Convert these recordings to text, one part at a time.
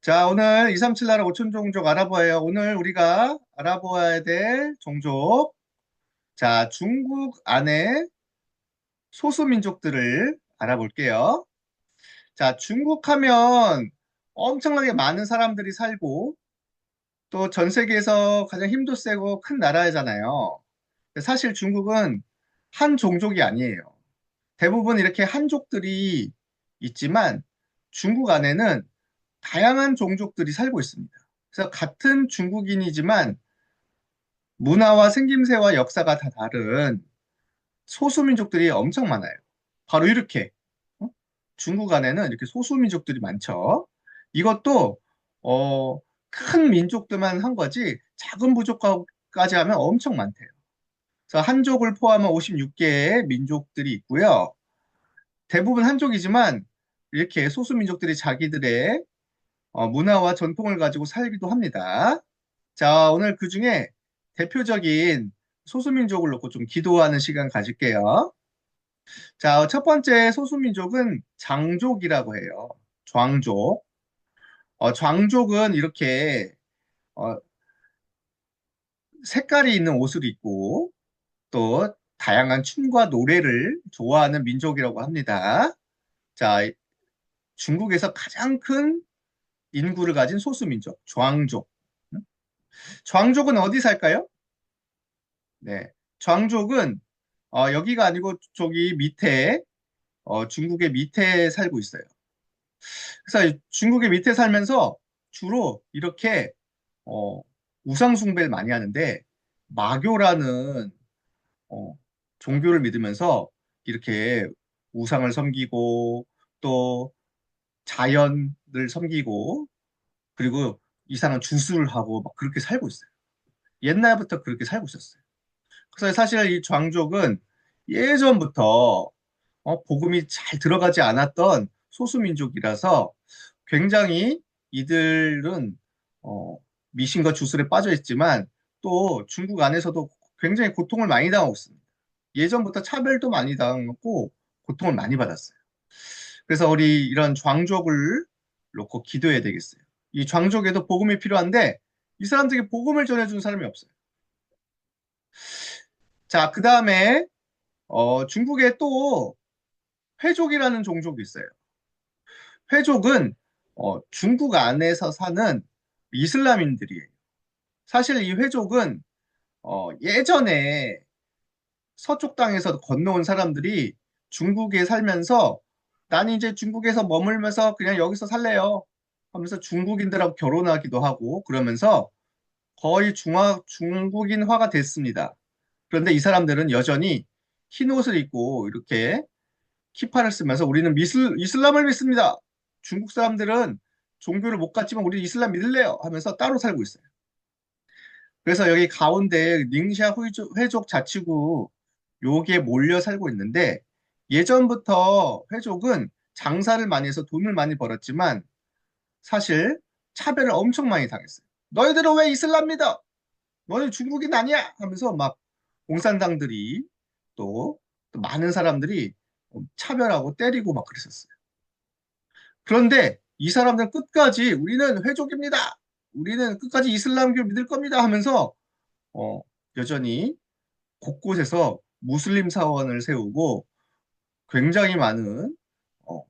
자, 오늘 237 나라 5천 종족 알아봐요. 오늘 우리가 알아보아야 될 종족. 자, 중국 안에 소수민족들을 알아볼게요. 자, 중국 하면 엄청나게 많은 사람들이 살고 또 전 세계에서 가장 힘도 세고 큰 나라잖아요. 사실 중국은 한 종족이 아니에요. 대부분 이렇게 한족들이 있지만 중국 안에는 다양한 종족들이 살고 있습니다. 그래서 같은 중국인이지만 문화와 생김새와 역사가 다 다른 소수민족들이 엄청 많아요. 바로 이렇게 어? 중국 안에는 이렇게 소수민족들이 많죠. 이것도 어, 큰 민족들만 한 거지 작은 부족까지 하면 엄청 많대요. 그래서 한족을 포함한 56개의 민족들이 있고요. 대부분 한족이지만 이렇게 소수민족들이 자기들의 문화와 전통을 가지고 살기도 합니다. 자, 오늘 그 중에 대표적인 소수민족을 놓고 좀 기도하는 시간 가질게요. 자, 첫 번째 소수민족은 장족이라고 해요. 장족. 장족은 이렇게 어, 색깔이 있는 옷을 입고 또 다양한 춤과 노래를 좋아하는 민족이라고 합니다. 자, 중국에서 가장 큰 인구를 가진 소수민족, 장족. 장족은 어디 살까요? 네. 장족은 여기가 아니고 저기 밑에 중국의 밑에 살고 있어요. 그래서 중국의 밑에 살면서 주로 이렇게 어, 우상 숭배를 많이 하는데 마교라는 어, 종교를 믿으면서 이렇게 우상을 섬기고 또 자연을 섬기고 그리고 이상한 주술을 하고 막 그렇게 살고 있어요. 옛날부터 그렇게 살고 있었어요. 그래서 사실 이 장족은 예전부터 복음이 잘 들어가지 않았던 소수민족이라서 굉장히 이들은 어, 미신과 주술에 빠져 있지만 또 중국 안에서도 굉장히 고통을 많이 당하고 있습니다. 예전부터 차별도 많이 당하고 고통을 많이 받았어요. 그래서 우리 이런 장족을 놓고 기도해야 되겠어요. 이 장족에도 복음이 필요한데 이 사람들에게 복음을 전해주는 사람이 없어요. 자, 그 다음에 중국에 또 회족이라는 종족이 있어요. 회족은 중국 안에서 사는 이슬람인들이에요. 사실 이 회족은 예전에 서쪽 땅에서 건너온 사람들이 중국에 살면서 나는 이제 중국에서 머물면서 그냥 여기서 살래요 하면서 중국인들하고 결혼하기도 하고 그러면서 거의 중국인화가 됐습니다. 그런데 이 사람들은 여전히 흰 옷을 입고 이렇게 키파를 쓰면서 우리는 이슬람을 믿습니다. 중국 사람들은 종교를 못 갖지만 우리 이슬람 믿을래요 하면서 따로 살고 있어요. 그래서 여기 가운데 닝샤 회족 자치구 여기에 몰려 살고 있는데 예전부터 회족은 장사를 많이 해서 돈을 많이 벌었지만 사실 차별을 엄청 많이 당했어요. 너희들은 왜 이슬람 믿어? 너희 중국인 아니야? 하면서 막 공산당들이 또, 또 많은 사람들이 차별하고 때리고 막 그랬었어요. 그런데 이 사람들은 끝까지 우리는 회족입니다. 우리는 끝까지 이슬람교 믿을 겁니다 하면서 어, 여전히 곳곳에서 무슬림 사원을 세우고 굉장히 많은 어,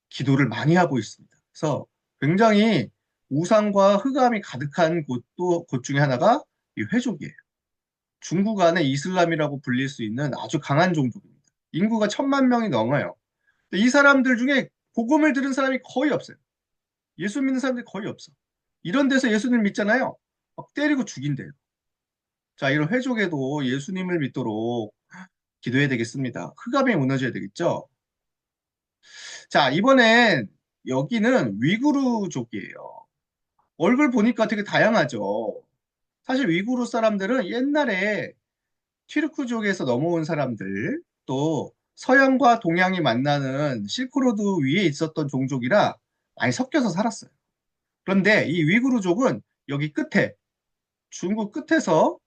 기도를 많이 하고 있습니다. 그래서 굉장히 우상과 흑암이 가득한 곳 중에 하나가 이 회족이에요. 중국 안에 이슬람이라고 불릴 수 있는 아주 강한 종족입니다. 인구가 1,000만 명이 넘어요. 근데 이 사람들 중에 복음을 들은 사람이 거의 없어요. 예수 믿는 사람들이 거의 없어. 이런 데서 예수님 믿잖아요. 막 때리고 죽인대요. 자, 이런 회족에도 예수님을 믿도록 기도해야 되겠습니다. 흑암이 무너져야 되겠죠? 자, 이번엔 여기는 위구르족이에요. 얼굴 보니까 되게 다양하죠. 사실 위구르 사람들은 옛날에 튀르크족에서 넘어온 사람들, 또 서양과 동양이 만나는 실크로드 위에 있었던 종족이라 많이 섞여서 살았어요. 그런데 이 위구르족은 여기 끝에, 중국 끝에서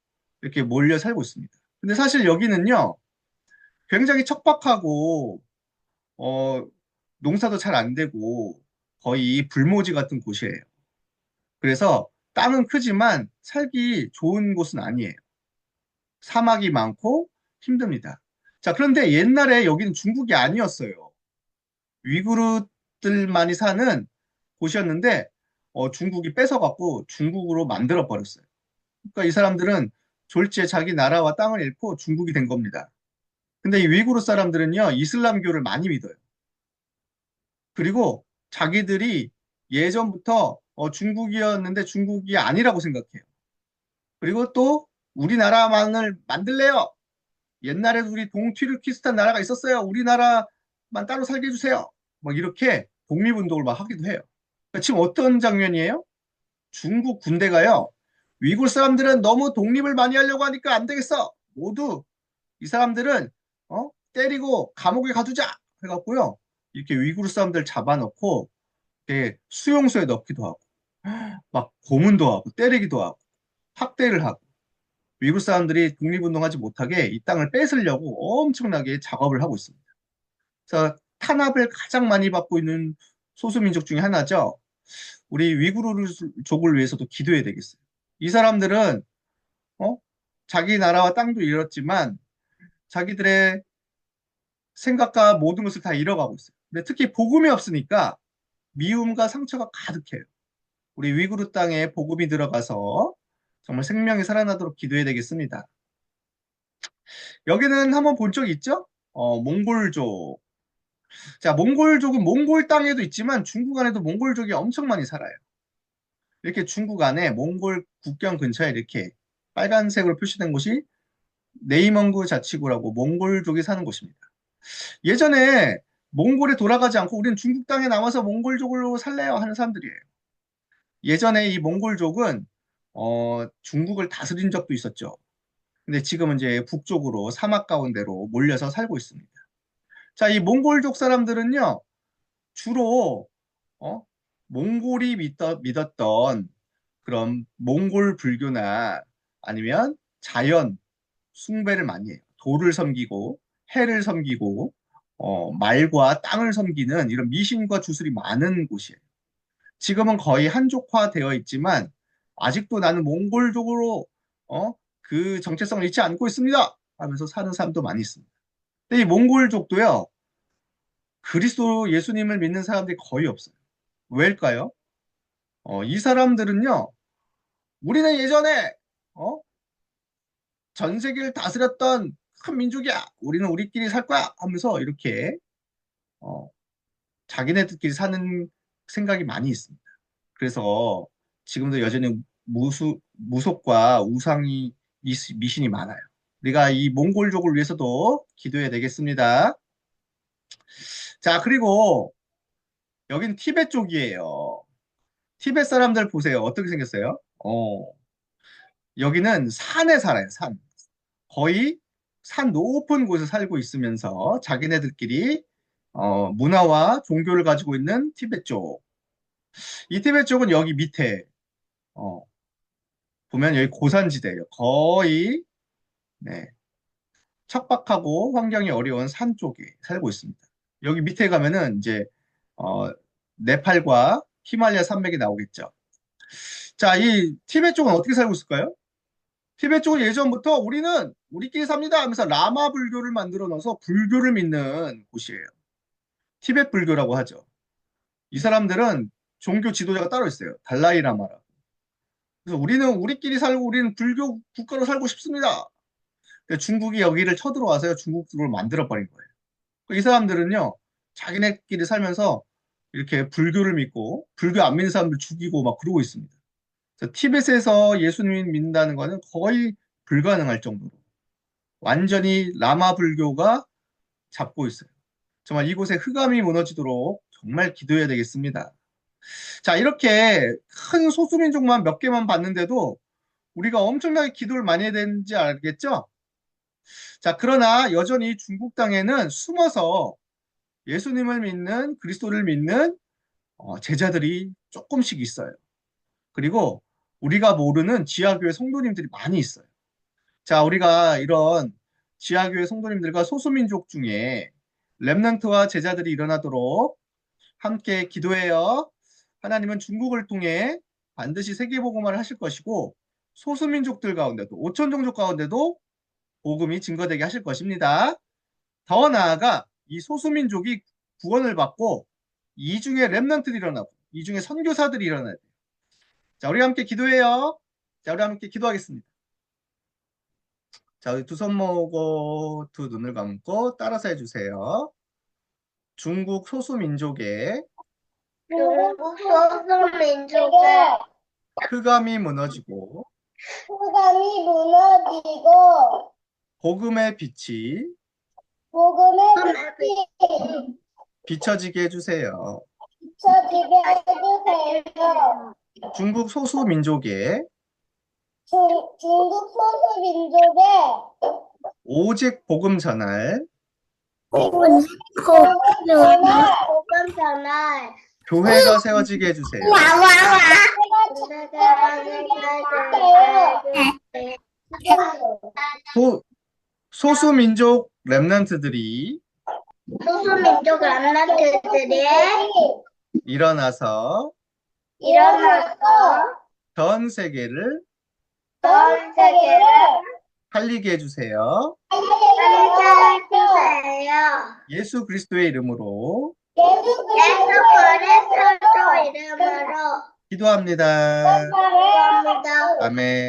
이렇게 몰려 살고 있습니다. 근데 사실 여기는요, 굉장히 척박하고, 어, 농사도 잘 안 되고, 거의 불모지 같은 곳이에요. 그래서 땅은 크지만 살기 좋은 곳은 아니에요. 사막이 많고 힘듭니다. 자, 그런데 옛날에 여기는 중국이 아니었어요. 위구르들만이 사는 곳이었는데 중국이 뺏어갖고 중국으로 만들어 버렸어요. 그러니까 이 사람들은 졸지에 자기 나라와 땅을 잃고 중국이 된 겁니다. 근데 이 위구르 사람들은요, 이슬람교를 많이 믿어요. 그리고 자기들이 예전부터 중국이었는데 중국이 아니라고 생각해요. 그리고 또 우리나라만을 만들래요. 옛날에도 우리 동튀르키스탄 나라가 있었어요. 우리나라만 따로 살게 해주세요. 뭐 이렇게 독립운동을 막 하기도 해요. 그러니까 지금 어떤 장면이에요? 중국 군대가요. 위굴 사람들은 너무 독립을 많이 하려고 하니까 안 되겠어. 모두 이 사람들은 때리고 감옥에 가두자 해갖고요. 이렇게 위구르 사람들 잡아놓고 이렇게 수용소에 넣기도 하고 막 고문도 하고 때리기도 하고 학대를 하고 위구르 사람들이 독립운동하지 못하게 이 땅을 뺏으려고 엄청나게 작업을 하고 있습니다. 그래서 탄압을 가장 많이 받고 있는 소수민족 중에 하나죠. 우리 위구르족을 위해서도 기도해야 되겠어요. 이 사람들은 어? 자기 나라와 땅도 잃었지만 자기들의 생각과 모든 것을 다 잃어가고 있어요. 근데 특히 복음이 없으니까 미움과 상처가 가득해요. 우리 위구르 땅에 복음이 들어가서 정말 생명이 살아나도록 기도해야 되겠습니다. 여기는 한번 본 적 있죠? 몽골족. 자, 몽골족은 몽골 땅에도 있지만 중국 안에도 몽골족이 엄청 많이 살아요. 이렇게 중국 안에 몽골 국경 근처에 이렇게 빨간색으로 표시된 곳이 네이멍그 자치구라고 몽골족이 사는 곳입니다. 예전에 몽골에 돌아가지 않고 우리는 중국 땅에 남아서 몽골족으로 살래요 하는 사람들이에요. 예전에 이 몽골족은 중국을 다스린 적도 있었죠. 근데 지금은 이제 북쪽으로 사막 가운데로 몰려서 살고 있습니다. 자, 이 몽골족 사람들은요, 주로 어? 몽골이 믿었던 그런 몽골 불교나 아니면 자연 숭배를 많이 해요. 돌을 섬기고 해를 섬기고 말과 땅을 섬기는 이런 미신과 주술이 많은 곳이에요. 지금은 거의 한족화되어 있지만 아직도 나는 몽골족으로 그 정체성을 잃지 않고 있습니다. 하면서 사는 사람도 많이 있습니다. 근데 이 몽골족도요. 그리스도 예수님을 믿는 사람들이 거의 없어요. 왜일까요? 이 사람들은요. 우리는 예전에 어? 전 세계를 다스렸던 큰 민족이야. 우리는 우리끼리 살 거야. 하면서 이렇게 어, 자기네들끼리 사는 생각이 많이 있습니다. 그래서 지금도 여전히 무속과 우상이 미신이 많아요. 우리가 이 몽골족을 위해서도 기도해야 되겠습니다. 자, 그리고 여긴 티베트 쪽이에요. 티베트 사람들 보세요. 어떻게 생겼어요? 여기는 산에 살아요, 산. 거의 산 높은 곳에 살고 있으면서 자기네들끼리 문화와 종교를 가지고 있는 티베트 쪽. 이 티베트 쪽은 여기 밑에 어, 보면 여기 고산지대예요. 거의 네, 척박하고 환경이 어려운 산 쪽에 살고 있습니다. 여기 밑에 가면은 이제 어, 네팔과 히말라야 산맥이 나오겠죠. 자, 이 티베트 쪽은 어떻게 살고 있을까요? 티베트 쪽은 예전부터 우리는 우리끼리 삽니다 하면서 라마 불교를 만들어 넣어서 불교를 믿는 곳이에요. 티베트 불교라고 하죠. 이 사람들은 종교 지도자가 따로 있어요. 달라이 라마라. 그래서 우리는 우리끼리 살고 우리는 불교 국가로 살고 싶습니다. 중국이 여기를 쳐들어와서요. 중국을 만들어 버린 거예요. 이 사람들은요. 자기네끼리 살면서 이렇게 불교를 믿고 불교 안 믿는 사람들 죽이고 막 그러고 있습니다. 그래서 티벳에서 예수님 믿는다는 거는 거의 불가능할 정도로 완전히 라마 불교가 잡고 있어요. 정말 이곳에 흑암이 무너지도록 정말 기도해야 되겠습니다. 자, 이렇게 큰 소수민족만 몇 개만 봤는데도 우리가 엄청나게 기도를 많이 해야 되는지 알겠죠? 자, 그러나 여전히 중국 땅에는 숨어서 예수님을 믿는 그리스도를 믿는 제자들이 조금씩 있어요. 그리고 우리가 모르는 지하교회 성도님들이 많이 있어요. 자, 우리가 이런 지하교회 성도님들과 소수민족 중에 렘넌트와 제자들이 일어나도록 함께 기도해요. 하나님은 중국을 통해 반드시 세계복음화를 하실 것이고 소수민족들 가운데도 5천 종족 가운데도 복음이 증거되게 하실 것입니다. 더 나아가 이 소수민족이 구원을 받고 이 중에 렘넌트들이 일어나고 이 중에 선교사들이 일어나야 돼요. 자, 우리 함께 기도해요. 자, 우리 함께 기도하겠습니다. 자, 우리 두 손 모으고 두 눈을 감고 따라서 해주세요. 중국 소수민족의 중국 소수민족의 흑암이 무너지고 흑암이 무너지고 복음의 빛이 복음의 빛이 비춰지게 해주세요. 비춰지게 해주세요. 중국 소수민족의 중국 소수민족의 오직 복음 전할 복음 전할 교회가 세워지게 해주세요. 소수민족 렘넌트들이 소수민족 람난트들이 일어나서 일어나서 전 세계를 전 세계를 살리게 해주세요. 살려주세요. 예수 그리스도의 이름으로 예수 그리스도 이름으로 기도합니다. 감사합니다. 아멘.